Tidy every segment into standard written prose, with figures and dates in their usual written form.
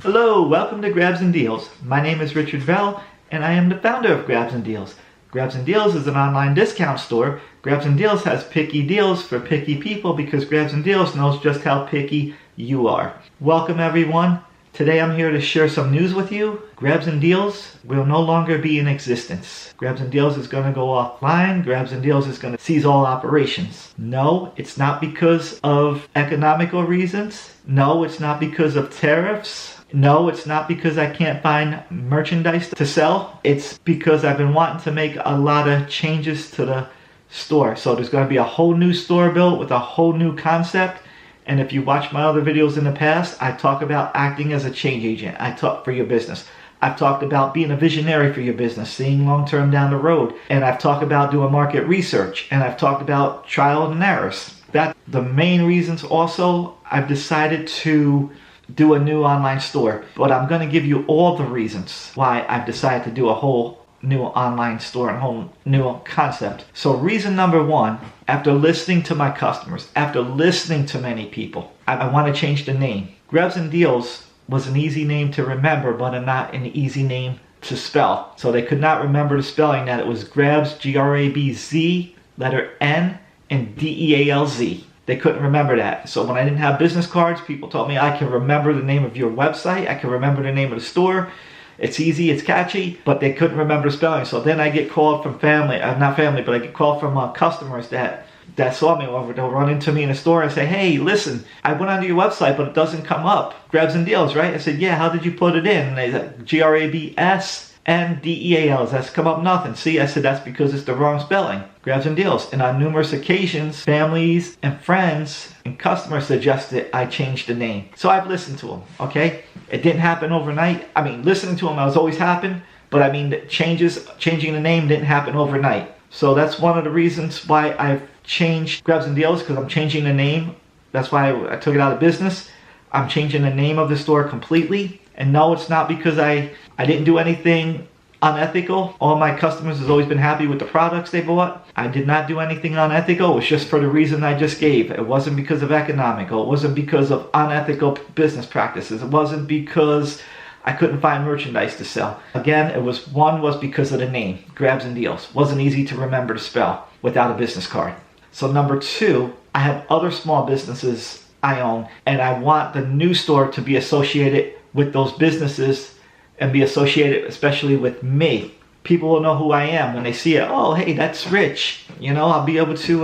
Hello, welcome to Grabzndealz. My name is Richard Bell, and I am the founder of Grabzndealz. Grabzndealz is an online discount store. Grabzndealz has picky deals for picky people because Grabzndealz knows just how picky you are. Welcome everyone. Today I'm here to share some news with you. Grabzndealz will no longer be in existence. Grabzndealz is going to go offline. Grabzndealz is going to cease all operations. No, it's not because of economical reasons. No, it's not because of tariffs. No, it's not because I can't find merchandise to sell. It's because I've been wanting to make a lot of changes to the store. So there's going to be a whole new store built with a whole new concept. And if you watch my other videos in the past, I talk about acting as a change agent. I talk for your business. I've talked about being a visionary for your business, seeing long-term down the road. And I've talked about doing market research. And I've talked about trial and errors. That's the main reasons. Also, I've decided to do a new online store, but I'm going to give you all the reasons why I've decided to do a whole new online store and whole new concept. So reason number one, after listening to my customers, after listening to many people, I want to change the name. Grabzndealz was an easy name to remember, but not an easy name to spell. So they could not remember the spelling that it was Grabz, G-R-A-B-Z, letter N, and D-E-A-L-Z. They couldn't remember that. So when I didn't have business cards, people told me I can remember the name of your website. I can remember the name of the store. It's easy, it's catchy, but they couldn't remember the spelling. So then I get called from family, not family, but I get called from customers that saw me over. They'll run into me in the store and say, hey, listen, I went onto your website, but it doesn't come up. Grabzndealz, right? I said, yeah, how did you put it in? And they said, G-R-A-B-S. And D-E-A-L's, that's come up nothing. See, I said that's because it's the wrong spelling. Grabzndealz. And on numerous occasions, families and friends and customers suggested I change the name. So I've listened to them, okay? It didn't happen overnight. I mean, listening to them, I was always happened. But I mean, changing the name didn't happen overnight. So that's one of the reasons why I've changed Grabzndealz, because I'm changing the name. That's why I took it out of business. I'm changing the name of the store completely. And no, it's not because I didn't do anything unethical. All my customers has always been happy with the products they bought. I did not do anything unethical. It was just for the reason I just gave. It wasn't because of economical. It wasn't because of unethical business practices. It wasn't because I couldn't find merchandise to sell. Again, one was because of the name, Grabzndealz. Wasn't easy to remember to spell without a business card. So number two, I have other small businesses I own, and I want the new store to be associated with those businesses and be associated especially with me. People will know who I am when they see it. Oh, hey, that's Rich. You know, I'll be able to,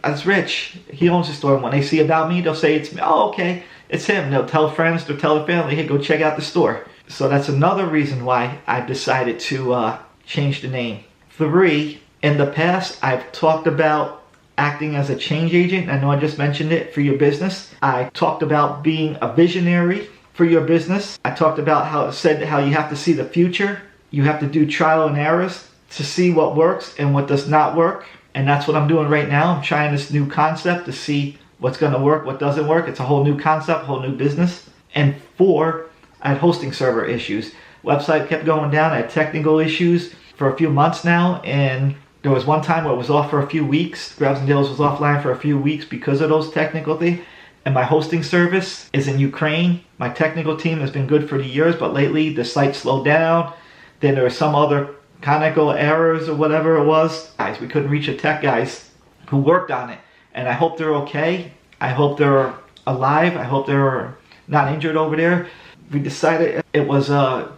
that's Rich. He owns the store. And when they see about me, they'll say it's me. Oh, okay, it's him. They'll tell friends, they'll tell their family, hey, go check out the store. So that's another reason why I've decided to change the name. Three, in the past, I've talked about acting as a change agent. I know I just mentioned it for your business. I talked about being a visionary for your business. I talked about how you have to see the future. You have to do trial and errors to see what works and what does not work. And that's what I'm doing right now. I'm trying this new concept to see what's going to work, what doesn't work. It's a whole new concept, whole new business. And four, I had hosting server issues. Website kept going down. I had technical issues for a few months now. And there was one time where it was off for a few weeks. Grabzndealz was offline for a few weeks because of those technical things. And my hosting service is in Ukraine. My technical team has been good for the years, but lately the site slowed down. Then there were some other technical errors or whatever it was. Guys, we couldn't reach the tech guys who worked on it. And I hope they're okay. I hope they're alive. I hope they're not injured over there. We decided it was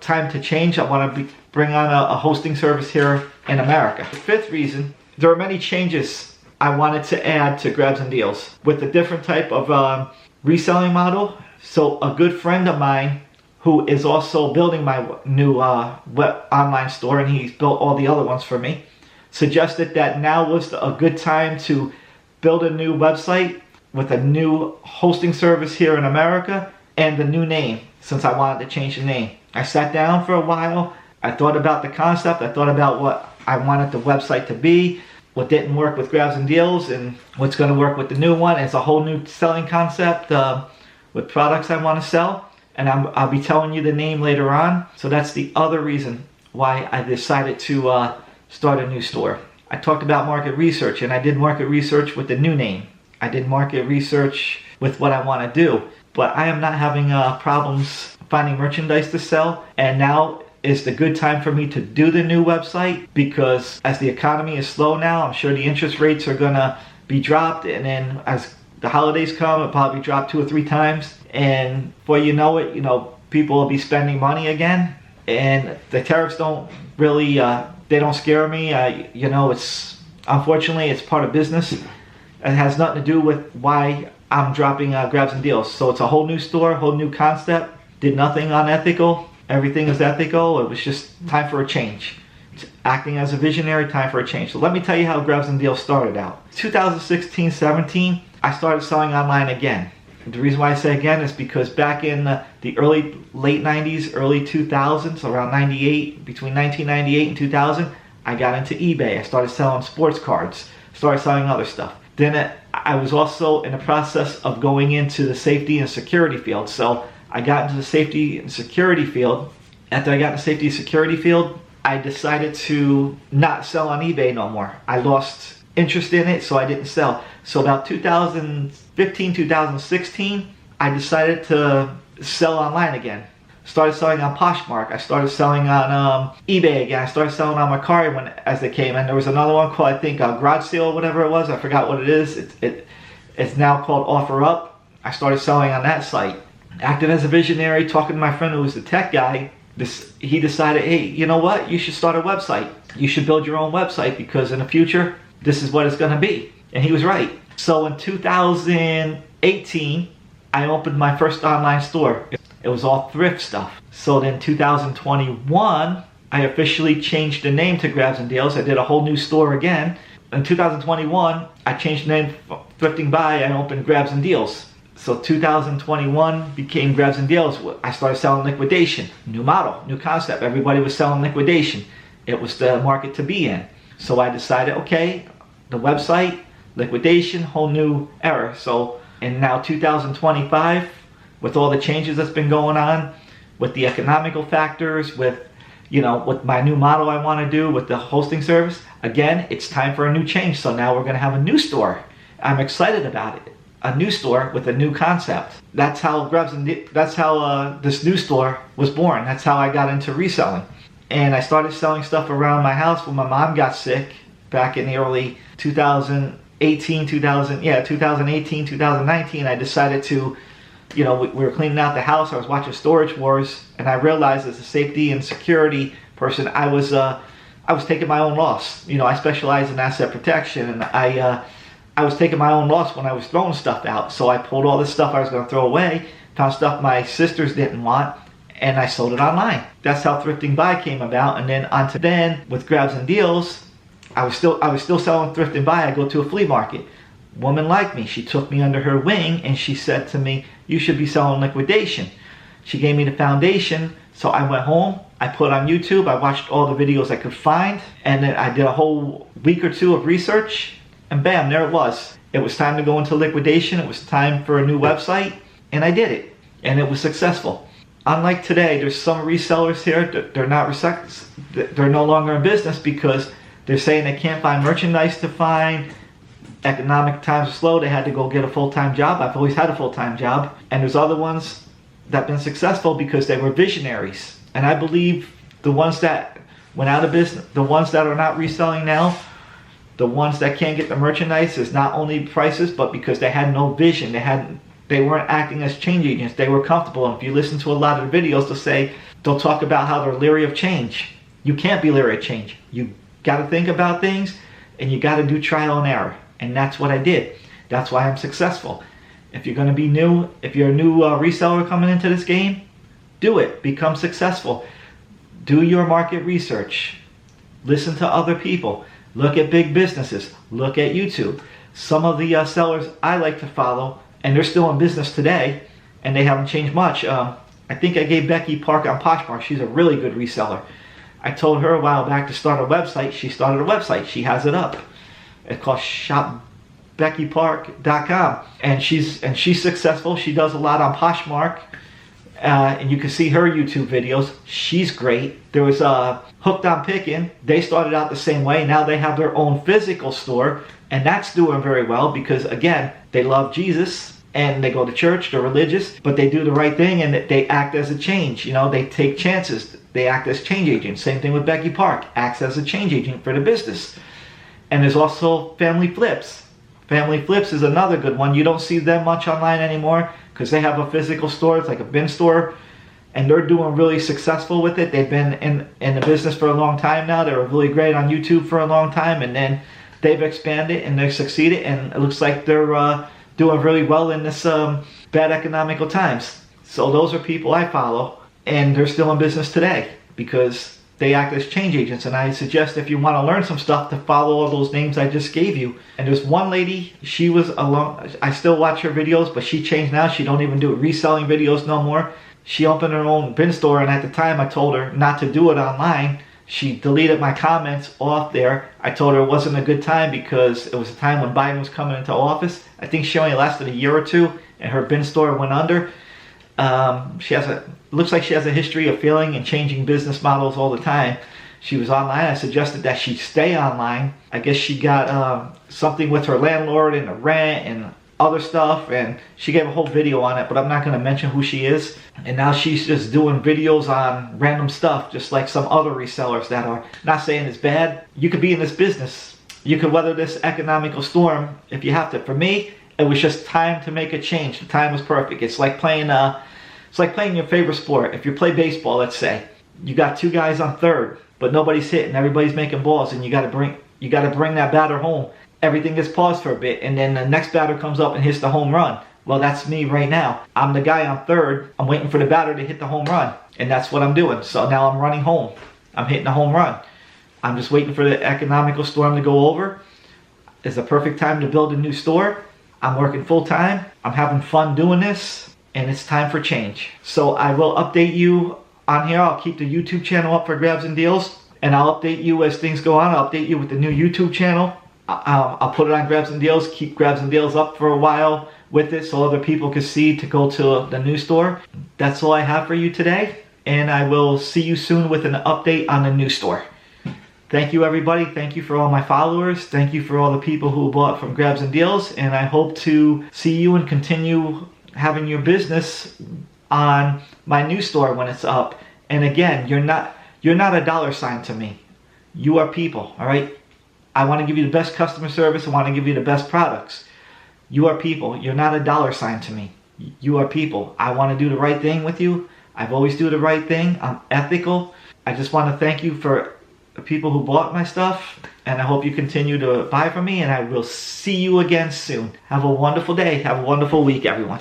time to change. I want to bring on a hosting service here in America. The fifth reason, there are many changes I wanted to add to Grabzndealz with a different type of reselling model. So a good friend of mine who is also building my new web online store, and he's built all the other ones for me, suggested that now was a good time to build a new website with a new hosting service here in America and the new name, since I wanted to change the name. I sat down for a while. I thought about the concept. I thought about what I wanted the website to be, what didn't work with Grabzndealz, and what's going to work with the new one. It's a whole new selling concept with products I want to sell, and I'll be telling you the name later on. So that's the other reason why I decided to start a new store. I talked about market research, and I did market research with the new name. I did market research with what I want to do, but I am not having problems finding merchandise to sell, and now is the good time for me to do the new website, because as the economy is slow now, I'm sure the interest rates are gonna be dropped, and then as the holidays come, it'll probably drop 2 or 3 times, and before you know it, people will be spending money again. And the tariffs don't really, they don't scare me. It's unfortunately it's part of business. It has nothing to do with why I'm dropping Grabs and Deals. So it's a whole new store, whole new concept. Did nothing unethical. Everything is ethical. It was just time for a change. Acting as a visionary, time for a change. So let me tell you how Grabs and Deals started out. 2016-17, I started selling online again. The reason why I say again is because back in the late 90s, early 2000s, around 98, between 1998 and 2000, I got into eBay. I started selling sports cards, started selling other stuff. Then I was also in the process of going into the safety and security field. So I got into the safety and security field. After I got in the safety and security field, I decided to not sell on eBay no more. I lost interest in it, so I didn't sell. So about 2015, 2016, I decided to sell online again. Started selling on Poshmark. I started selling on eBay again. I started selling on Mercari as they came. And there was another one called, I think, Grabzndealz, whatever it was. I forgot what it is. It's now called OfferUp. I started selling on that site. Acting as a visionary, talking to my friend who was the tech guy, he decided, hey, you know what? You should start a website. You should build your own website, because in the future, this is what it's going to be. And he was right. So in 2018, I opened my first online store. It was all thrift stuff. So then 2021, I officially changed the name to Grabzndealz. I did a whole new store again. In 2021, I changed the name from Thrifting By and opened Grabzndealz. So 2021 became Grabzndealz. I started selling liquidation. New model, new concept. Everybody was selling liquidation. It was the market to be in. So I decided, okay, the website, liquidation, whole new era. So in now 2025, with all the changes that's been going on, with the economical factors, with with my new model I want to do with the hosting service, again, it's time for a new change. So now we're going to have a new store. I'm excited about it. A new store with a new concept. That's how this new store was born. That's how I got into reselling. And I started selling stuff around my house when my mom got sick back in the early 2018, 2019. I decided to, we were cleaning out the house. I was watching Storage Wars, and I realized as a safety and security person, I was taking my own loss. I specialize in asset protection, and I was taking my own loss when I was throwing stuff out. So I pulled all this stuff I was going to throw away, found stuff my sisters didn't want, and I sold it online. That's how Thrifting By came about. And then with Grabzndealz, I was still selling Thrifting By. I go to a flea market. Woman like me, she took me under her wing, and she said to me, you should be selling liquidation. She gave me the foundation. So I went home, I put on YouTube, I watched all the videos I could find, and then I did a whole week or 2 of research, and bam, there it was. It was time to go into liquidation. It was time for a new website, and I did it, and it was successful. Unlike today, there's some resellers here, they're no longer in business because they're saying they can't find merchandise to find. Economic times are slow, they had to go get a full-time job. I've always had a full-time job. And there's other ones that have been successful because they were visionaries. And I believe the ones that went out of business, the ones that are not reselling now, the ones that can't get the merchandise is not only prices, but because they had no vision. They weren't acting as change agents. They were comfortable. And if you listen to a lot of the videos, they'll talk about how they're leery of change. You can't be leery of change. You got to think about things, and you got to do trial and error. And that's what I did. That's why I'm successful. If you're going to be new, if you're a new reseller coming into this game, do it. Become successful. Do your market research. Listen to other people. Look at big businesses. Look at YouTube. Some of the sellers I like to follow, and they're still in business today, and they haven't changed much. I think I gave Becky Park on Poshmark. She's a really good reseller. I told her a while back to start a website. She started a website. She has it up. It's called shopbeckypark.com, and she's successful. She does a lot on Poshmark, and you can see her YouTube videos. She's great. There was Hooked on Picking. They started out the same way. Now they have their own physical store, and that's doing very well because, again, they love Jesus. and they go to church, they're religious, but they do the right thing and they act as a change. You know, they take chances. They act as change agents. Same thing with Becky Park, acts as a change agent for the business. And there's also Family Flips. Family Flips is another good one. You don't see them much online anymore because they have a physical store. It's like a bin store, and they're doing really successful with it. They've been in the business for a long time now. They were really great on YouTube for a long time, and then they've expanded and they've succeeded, and it looks like they're doing really well in this bad economical times. So those are people I follow, and they're still in business today because they act as change agents. And I suggest, if you want to learn some stuff, to follow all those names I just gave you. And there's one lady, she was alone. I still watch her videos, but she changed now. She don't even do reselling videos no more. She opened her own bin store, and at the time I told her not to do it online. She deleted my comments off there. I told her it wasn't a good time because it was a time when Biden was coming into office. I think she only lasted a year or two, and her bin store went under. Looks like she has a history of failing and changing business models all the time. She was online. I suggested that she stay online. I guess she got something with her landlord and the rent and other stuff, and she gave a whole video on it, but I'm not going to mention who she is. And now she's just doing videos on random stuff, just like some other resellers that are. Not saying it's bad. You could be in this business. You could weather this economical storm if you have to. For me, it was just time to make a change. The time was perfect. It's like playing your favorite sport. If you play baseball, let's say, you got two guys on third, but nobody's hitting. Everybody's making balls, and you got to bring that batter home. Everything gets paused for a bit, and then the next batter comes up and hits the home run. Well, that's me right now. I'm the guy on third. I'm waiting for the batter to hit the home run, and that's what I'm doing. So now I'm running home. I'm hitting a home run. I'm just waiting for the economical storm to go over. It's the perfect time to build a new store. I'm working full time. I'm having fun doing this, and it's time for change. So I will update you on here. I'll keep the YouTube channel up for Grabs and Deals, and I'll update you as things go on. I'll update you with the new YouTube channel. I'll put it on Grabs and Deals, keep Grabs and Deals up for a while with it so other people can see to go to the new store. That's all I have for you today, and I will see you soon with an update on the new store. Thank you, everybody. Thank you for all my followers. Thank you for all the people who bought from Grabs and Deals, and I hope to see you and continue having your business on my new store when it's up. And again, you're not a dollar sign to me. You are people, all right? I want to give you the best customer service. I want to give you the best products. You are people. You're not a dollar sign to me. You are people. I want to do the right thing with you. I've always do the right thing. I'm ethical. I just want to thank you for the people who bought my stuff, and I hope you continue to buy from me, and I will see you again soon. Have a wonderful day. Have a wonderful week, everyone.